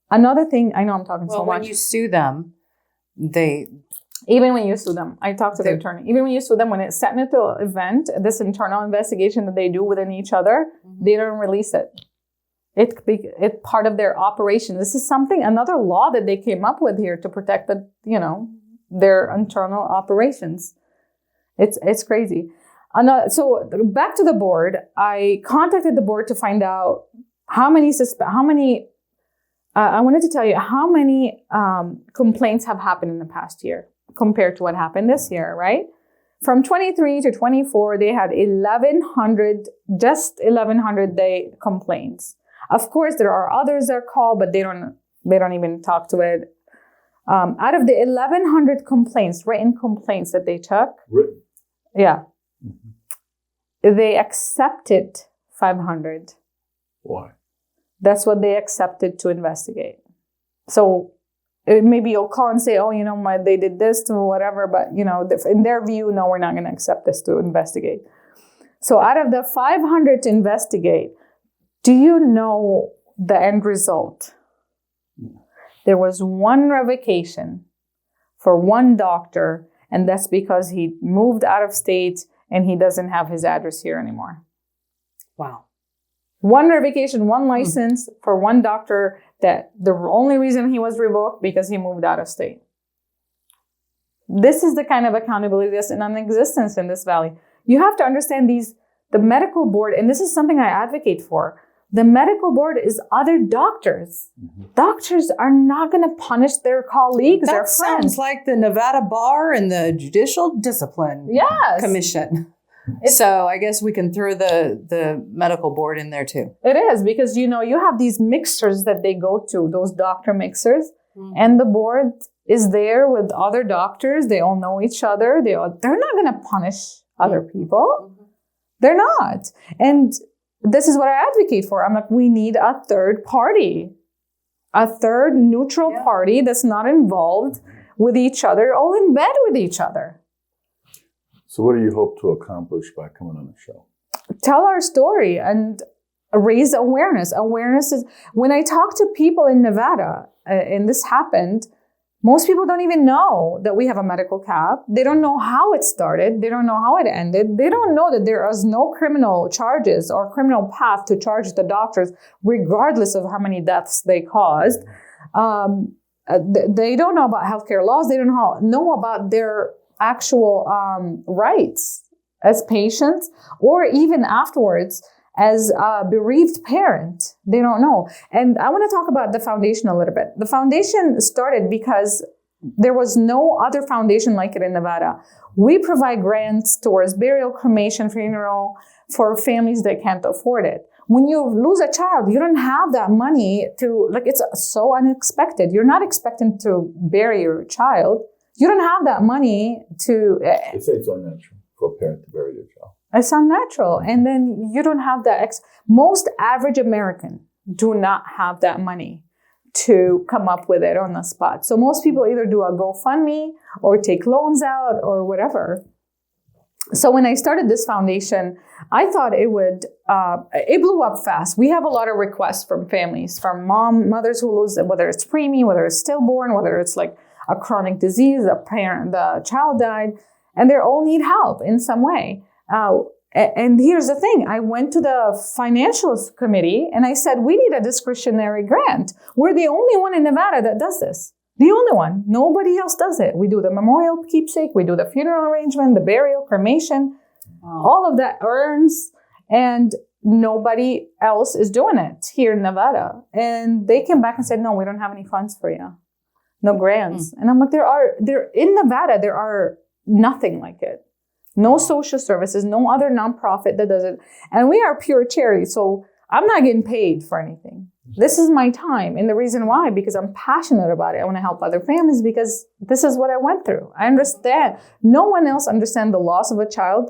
Another thing, I know I'm talking so much. Well, when you sue them, even when you sue them, I talked to the attorney. Even when you sue them, when it's set into an event, this internal investigation that they do within each other, they don't release it. It's part of their operation. This is another law that they came up with here to protect their internal operations. It's crazy. So back to the board, I contacted the board to find out how many I wanted to tell you how many complaints have happened in the past year compared to what happened this year, right? From 23 to 24, they had 1,100 day complaints. Of course, there are others that call, but they don't even talk to it. Out of the 1,100 written complaints that they took, yeah, they accepted 500. Why? That's what they accepted to investigate. So maybe you'll call and say, oh, they did this to whatever, but in their view, no, we're not going to accept this to investigate. So out of the 500 to investigate, do you know the end result? There was one revocation for one doctor, and that's because he moved out of state and he doesn't have his address here anymore. Wow. One revocation, one license for one doctor that the only reason he was revoked because he moved out of state. This is the kind of accountability that's in existence in this valley. You have to understand the medical board, and this is something I advocate for. The medical board is other doctors. Mm-hmm. Doctors are not going to punish their colleagues, their friends. That sounds like the Nevada Bar and the Judicial Discipline Commission. So I guess we can throw the medical board in there too. It is because, you have these mixers that they go to, those doctor mixers, and the board is there with other doctors. They all know each other. They're not going to punish other people. Mm-hmm. They're not. And this is what I advocate for. I'm like, we need a third party, a third neutral party that's not involved with each other, all in bed with each other. So what do you hope to accomplish by coming on the show? Tell our story and raise awareness. Awareness is, when I talk to people in Nevada, and this happened, most people don't even know that we have a medical cap. They don't know how it started. They don't know how it ended. They don't know that there is no criminal charges or criminal path to charge the doctors, regardless of how many deaths they caused. They don't know about healthcare laws. They don't know about their actual rights as patients, or even afterwards as a bereaved parent. They don't know. And I want to talk about the foundation a little bit. The foundation started because there was no other foundation like it in Nevada. We provide grants towards burial, cremation, funeral for families that can't afford it. When you lose a child, you don't have that money to, like, it's so unexpected. You're not expecting to bury your child. You don't have that money to... They say it's unnatural for a parent to bury their child. It's unnatural. And then you don't have that. Most average American do not have that money to come up with it on the spot. So most people either do a GoFundMe or take loans out or whatever. So when I started this foundation, I thought it would, it blew up fast. We have a lot of requests from families, from mothers who lose, whether it's preemie, whether it's stillborn, whether it's like a chronic disease, the child died, and they all need help in some way. And here's the thing. I went to the financial committee and I said, we need a discretionary grant. We're the only one in Nevada that does this. The only one. Nobody else does it. We do the memorial keepsake. We do the funeral arrangement, the burial, cremation. All of that earns, and nobody else is doing it here in Nevada. And they came back and said, no, we don't have any funds for you. No grants. And I'm like, in Nevada, there are nothing like it. No social services, no other nonprofit that does it. And we are pure charity. So I'm not getting paid for anything. This is my time. And the reason why, because I'm passionate about it. I want to help other families because this is what I went through. I understand. No one else understands the loss of a child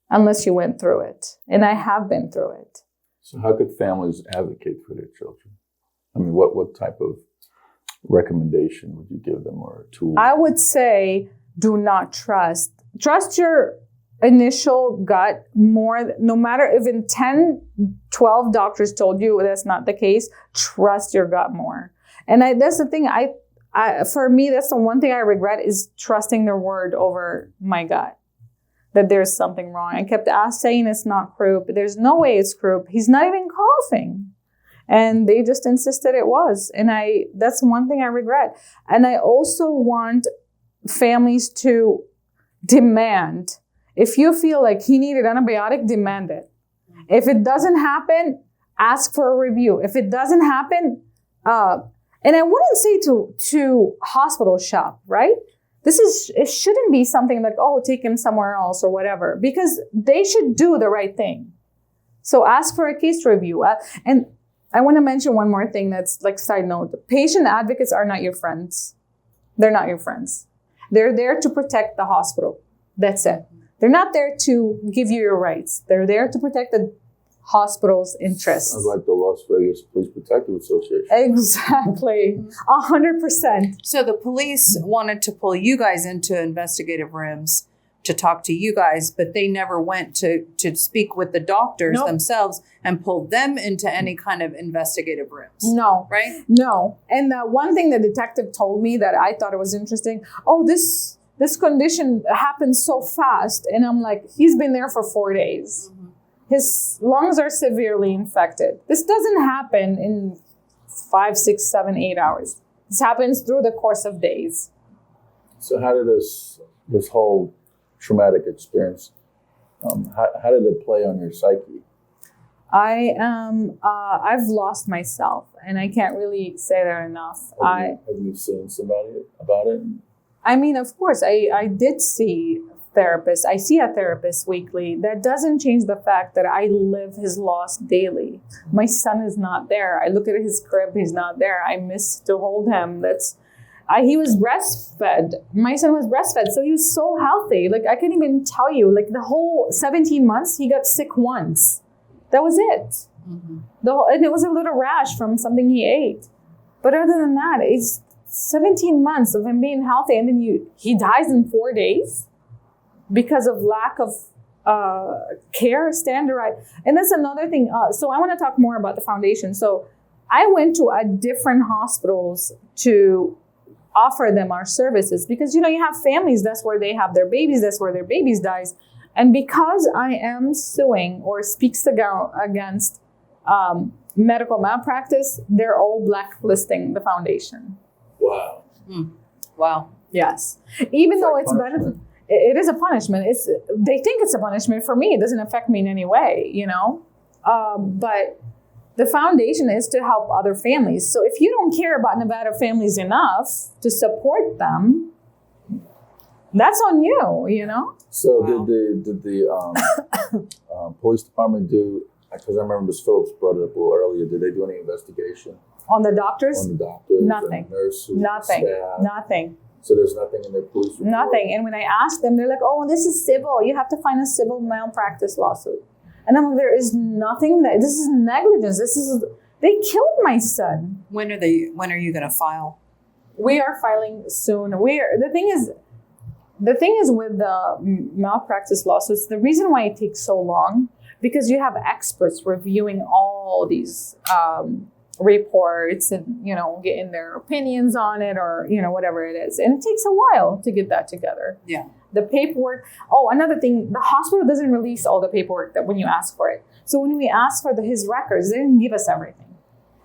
unless you went through it. And I have been through it. So how could families advocate for their children? I mean, what type of recommendation would you give them, or a tool? I would say do not trust. Trust your initial gut more. No matter if in 10, 12 doctors told you that's not the case, trust your gut more. And that's the thing. For me, that's the one thing I regret, is trusting their word over my gut, that there's something wrong. I kept saying it's not croup. There's no way it's croup. He's not even coughing. And they just insisted it was. And that's one thing I regret. And I also want families to demand. If you feel like he needed antibiotic, demand it. If it doesn't happen, ask for a review. If it doesn't happen, and I wouldn't say to hospital shop, right? It shouldn't be something like, oh, take him somewhere else or whatever, because they should do the right thing. So ask for a case review. And I want to mention one more thing that's like side note. Patient advocates are not your friends. They're not your friends. They're there to protect the hospital. That's it. They're not there to give you your rights. They're there to protect the hospital's interests. Sounds like the Las Vegas Police Protective Association. Exactly. 100%. So the police wanted to pull you guys into investigative rooms to talk to you guys, but they never went to speak with the doctors themselves and pull them into any kind of investigative rooms. No. Right? No. And one thing the detective told me that I thought it was interesting, this condition happens so fast. And I'm like, he's been there for 4 days. Mm-hmm. His lungs are severely infected. This doesn't happen in 5, 6, 7, 8 hours. This happens through the course of days. So how did this whole traumatic experience, how did it play on your psyche? I've lost myself, and I can't really say that enough. Have you seen somebody about it? I mean, of course, I did see therapists. I see a therapist weekly. That doesn't change the fact that I live his loss daily. My son is not there. I look at his crib, he's not there. I miss to hold him. He was breastfed. My son was breastfed, so he was so healthy. Like, I can't even tell you, like, the whole 17 months, he got sick once. That was it. Mm-hmm. And it was a little rash from something he ate. But other than that, it's 17 months of him being healthy, and then he dies in 4 days because of lack of care standardized. And that's another thing. So I want to talk more about the foundation. So I went to different hospitals to offer them our services because, you have families, that's where they have their babies, that's where their babies dies. And because I am suing or speaks against medical malpractice, they're all blacklisting the foundation. Wow. Wow. Yes. Even though it's punishment. It is a punishment. They think it's a punishment. For me, it doesn't affect me in any way, But the foundation is to help other families. So if you don't care about Nevada families enough to support them, that's on you, So Wow. did the police department do? Because I remember Ms. Phillips brought it up a little earlier. Did they do any investigation On the doctors? on the doctors, Nothing. and nurses, Nothing. staff? Nothing. So there's nothing in their police report? Nothing. And when I ask them, they're like, oh, this is civil. You have to find a civil malpractice lawsuit. And I'm like, there is nothing this is negligence. They killed my son. When are you going to file? We are filing soon. The thing is with the malpractice lawsuits, the reason why it takes so long, because you have experts reviewing all these reports and, getting their opinions on it or, whatever it is. And it takes a while to get that together. Yeah. The paperwork. Oh, another thing, the hospital doesn't release all the paperwork that when you ask for it. So when we asked for his records, they didn't give us everything.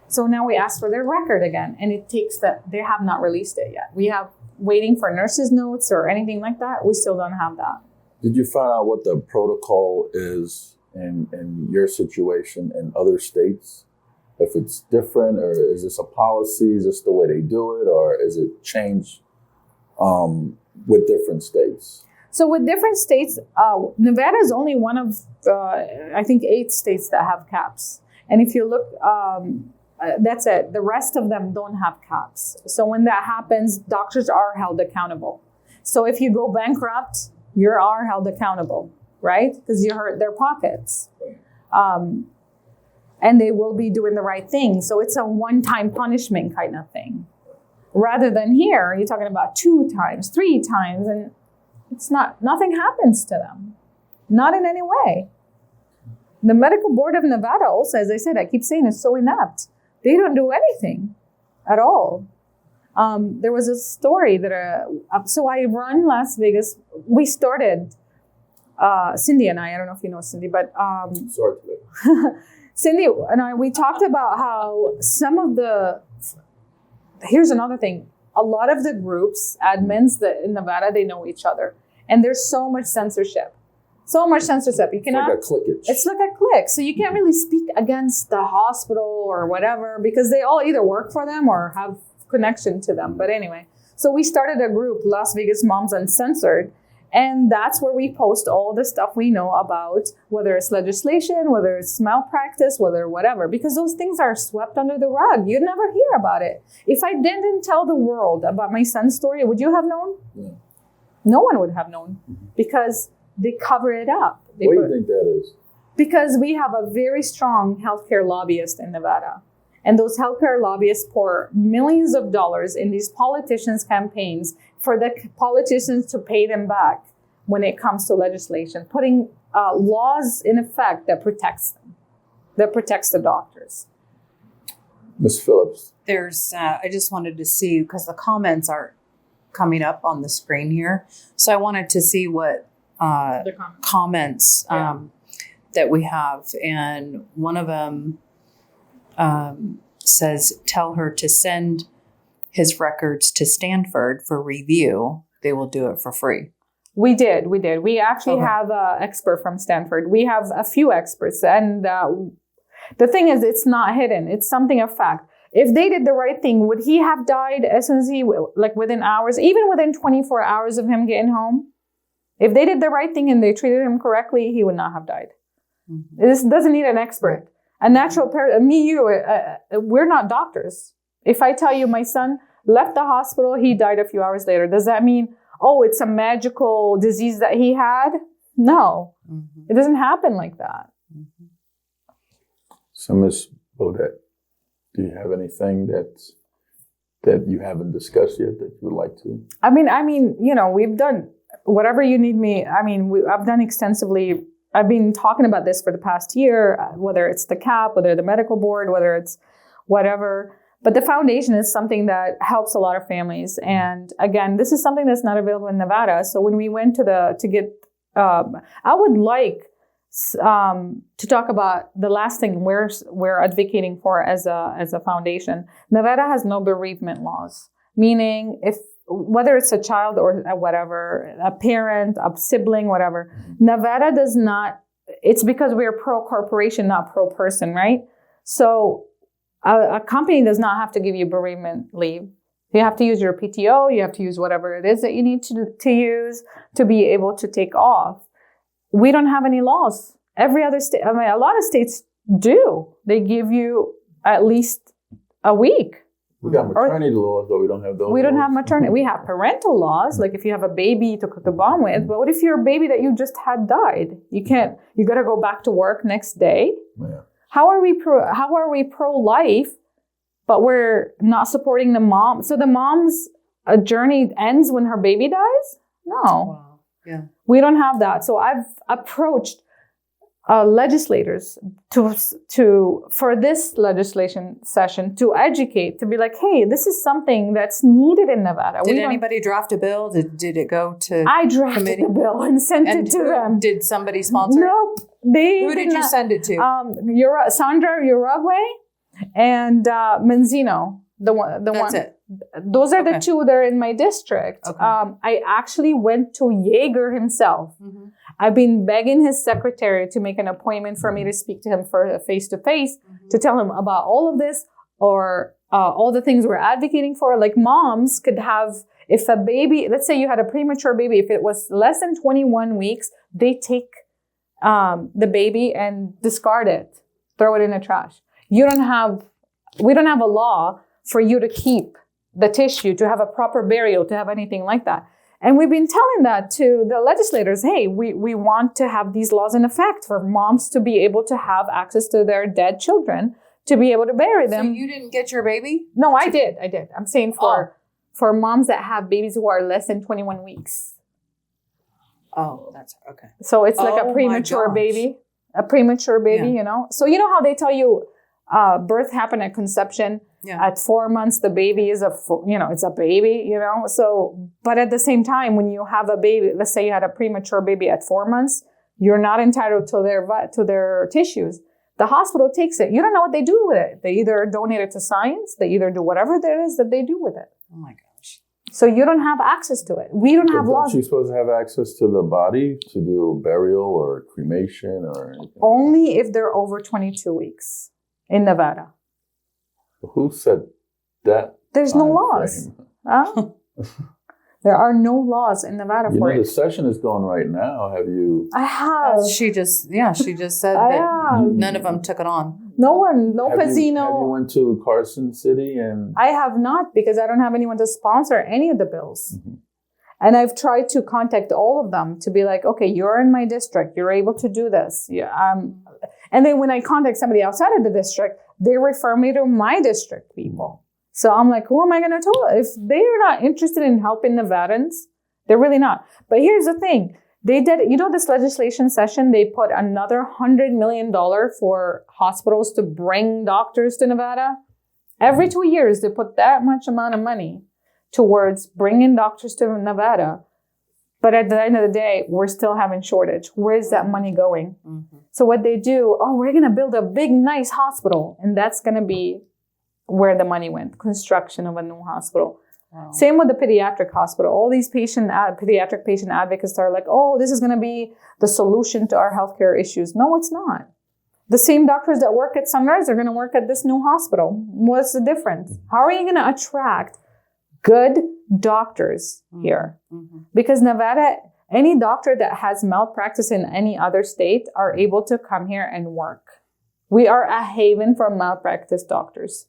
So now we ask for their record again, and it takes they have not released it yet. We have waiting for nurses' notes or anything like that. We still don't have that. Did you find out what the protocol is in your situation in other states? If it's different, or is this a policy? Is this the way they do it, or is it changed with different states? So with different states, Nevada is only one of, I think, 8 states that have caps. And if you look, that's it. The rest of them don't have caps. So when that happens, doctors are held accountable. So if you go bankrupt, you are held accountable, right? Because you hurt their pockets. And they will be doing the right thing. So it's a one-time punishment kind of thing. Rather than here, you're talking about 2 times, 3 times, and nothing happens to them. Not in any way. The Medical Board of Nevada also, as I said, I keep saying, is so inept. They don't do anything at all. There was a story that, so I run Las Vegas. We started, Cindy and I don't know if you know Cindy, but Sorry to Cindy and I, we talked about how here's another thing. A lot of the groups, admins that in Nevada, they know each other. And there's so much censorship. So much censorship. You cannot. It's like a clickage. It's like a click. So you can't really speak against the hospital or whatever because they all either work for them or have connection to them. But anyway, so we started a group, Las Vegas Moms Uncensored. And that's where we post all the stuff we know about, whether it's legislation, whether it's malpractice, whether whatever, because those things are swept under the rug. You'd never hear about it. If I didn't tell the world about my son's story, would you have known? Yeah. No one would have known because they cover it up. What do you think that is? Because we have a very strong healthcare lobbyist in Nevada. And those healthcare lobbyists pour millions of dollars in these politicians' campaigns for the politicians to pay them back when it comes to legislation, putting laws in effect that protects them, that protects the doctors. Ms. Phillips. There's, I just wanted to see, because the comments aren't coming up on the screen here. So I wanted to see what comments that we have. And one of them says, tell her to send his records to Stanford for review. They will do it for free. We did. We actually have an expert from Stanford. We have a few experts. And the thing is, it's not hidden. It's something of fact. If they did the right thing, would he have died as soon as within hours, even within 24 hours of him getting home? If they did the right thing and they treated him correctly, he would not have died. Mm-hmm. This doesn't need an expert. A natural parent, we're not doctors. If I tell you my son left the hospital, he died a few hours later, does that mean, it's a magical disease that he had? No, It doesn't happen like that. Mm-hmm. So, Ms. Beaudette, do you have anything that you haven't discussed yet that you would like to? I mean, we've done whatever you need me. I mean, I've done extensively. I've been talking about this for the past year, whether it's the CAP, whether the medical board, whether it's whatever. But the foundation is something that helps a lot of families. And again, this is something that's not available in Nevada. So when we went to get, I would like to talk about the last thing we're advocating for as a foundation. Nevada has no bereavement laws, meaning whether it's a child or whatever, a parent, a sibling, whatever, Nevada does not, it's because we are pro-corporation, not pro-person, right? So a company does not have to give you bereavement leave. You have to use your PTO, you have to use whatever it is that you need to use to be able to take off. We don't have any laws. Every other state, I mean, a lot of states do. They give you at least a week. We got maternity laws, but we don't have those. We don't have maternity. We have parental laws, like if you have a baby to cook the bond with. But what if your baby that you just had died? You got to go back to work next day. Yeah. How are we pro-life, but we're not supporting the mom? So the mom's journey ends when her baby dies? No. Wow. Yeah. We don't have that. So I've approached legislators for this legislation session to educate, to be like, hey, this is something that's needed in Nevada. Did anybody draft a bill? Did it go to I drafted committee? the bill and sent it to them. Did somebody sponsor it? Nope. Who did you send it to? Sandra Uruguay and Menzino. That's it. Those are the two that are in my district. Okay. I actually went to Yeager himself. Mm-hmm. I've been begging his secretary to make an appointment for me to speak to him for face-to-face to tell him about all of this or all the things we're advocating for. Like moms could have, if a baby, let's say you had a premature baby, if it was less than 21 weeks, they take the baby and discard it, throw it in the trash. We don't have a law for you to keep the tissue, to have a proper burial, to have anything like that. And we've been telling that to the legislators. Hey, we want to have these laws in effect for moms to be able to have access to their dead children, to be able to bury them. So you didn't get your baby? No, I did. I'm saying for moms that have babies who are less than 21 weeks. Oh, that's okay. So it's like a premature baby. A premature baby, you know? So you know how they tell you birth happened at conception? Yeah. At 4 months, the baby is it's a baby, you know? So, but at the same time, when you have a baby, let's say you had a premature baby at 4 months, you're not entitled to their tissues. The hospital takes it. You don't know what they do with it. They either donate it to science, they either do whatever there is that they do with it. Oh my gosh. So you don't have access to it. We don't have laws. She's supposed to have access to the body to do burial or cremation or anything? Only if they're over 22 weeks in Nevada. Who said that? There's no laws. Huh? There are no laws in Nevada for it. The session is going right now. Have you? I have. She just said that none of them took it on. No one, no Have Pazino. you went to Carson City and? I have not, because I don't have anyone to sponsor any of the bills. Mm-hmm. And I've tried to contact all of them to be like, okay, you're in my district. You're able to do this. Yeah. And then when I contact somebody outside of the district, they refer me to my district people. So I'm like, who am I going to tell? If they're not interested in helping Nevadans, they're really not. But here's the thing. They did, this legislation session, they put another $100 million for hospitals to bring doctors to Nevada. Every 2 years, they put that much amount of money towards bringing doctors to Nevada. But at the end of the day, we're still having shortage. Where is that money going? Mm-hmm. So what they do, we're going to build a big, nice hospital. And that's going to be where the money went, construction of a new hospital. Wow. Same with the pediatric hospital. All these pediatric patient advocates are like, this is going to be the solution to our healthcare issues. No, it's not. The same doctors that work at Sunrise are going to work at this new hospital. What's the difference? How are you going to attract good doctors here? Mm-hmm. Because Nevada, any doctor that has malpractice in any other state are able to come here and work. We are a haven for malpractice doctors.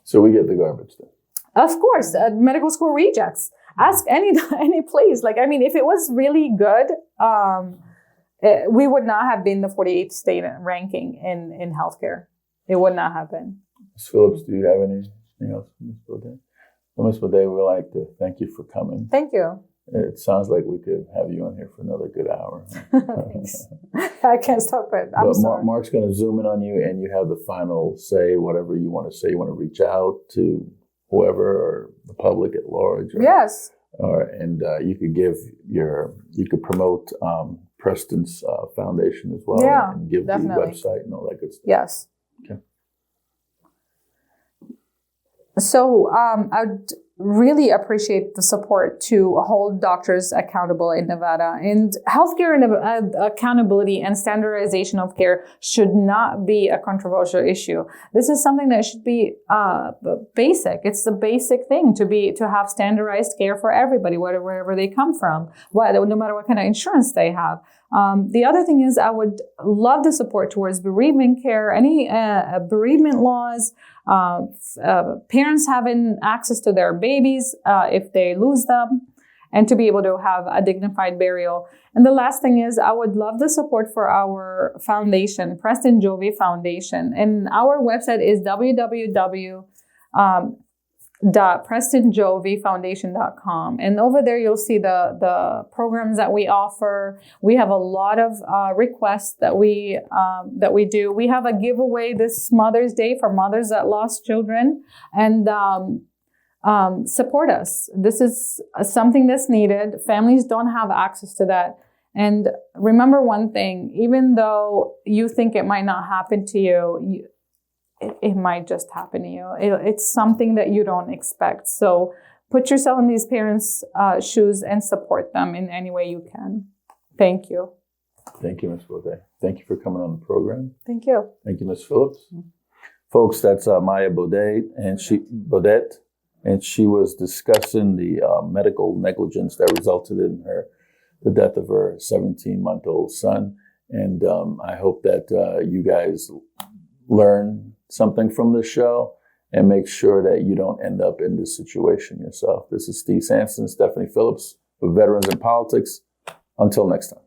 So we get the garbage then? Of course, medical school rejects. Ask any place. If it was really good, we would not have been the 48th state ranking in healthcare. It would not have been. Ms. Phillips, do you have anything else, Ms. Beaudette? Well, Ms. Beaudette, we'd like to thank you for coming. Thank you. It sounds like we could have you on here for another good hour. Thanks. I can't stop it. I'm sorry. Mark's going to zoom in on you, and you have the final say, whatever you want to say. You want to reach out to whoever or the public at large. Yes. And you could promote Preston's foundation as well. Yeah, and give definitely. The website and all that good stuff. Yes. Okay. So I'd really appreciate the support to hold doctors accountable in Nevada. And healthcare and accountability and standardization of care should not be a controversial issue. This is something that should be basic. It's the basic thing to have standardized care for everybody, wherever they come from, no matter what kind of insurance they have. The other thing is I would love the support towards bereavement care, any bereavement laws, parents having access to their babies if they lose them, and to be able to have a dignified burial. And the last thing is I would love the support for our foundation, Preston Jovey Foundation. And our website is www.prestonjoveyfoundation.com. And over there, you'll see the programs that we offer. We have a lot of requests that we do. We have a giveaway this Mother's Day for mothers that lost children, and support us. This is something that's needed. Families don't have access to that. And remember one thing, even though you think it might not happen to you, it might just happen to you. It's something that you don't expect. So put yourself in these parents' shoes and support them in any way you can. Thank you. Thank you, Ms. Beaudette. Thank you for coming on the program. Thank you. Thank you, Ms. Phillips. Mm-hmm. Folks, that's Maya Beaudette, and she was discussing the medical negligence that resulted in the death of her 17-month-old son. And I hope that you guys learn something from this show and make sure that you don't end up in this situation yourself. This is Steve Sampson, Stephanie Phillips of Veterans in Politics. Until next time.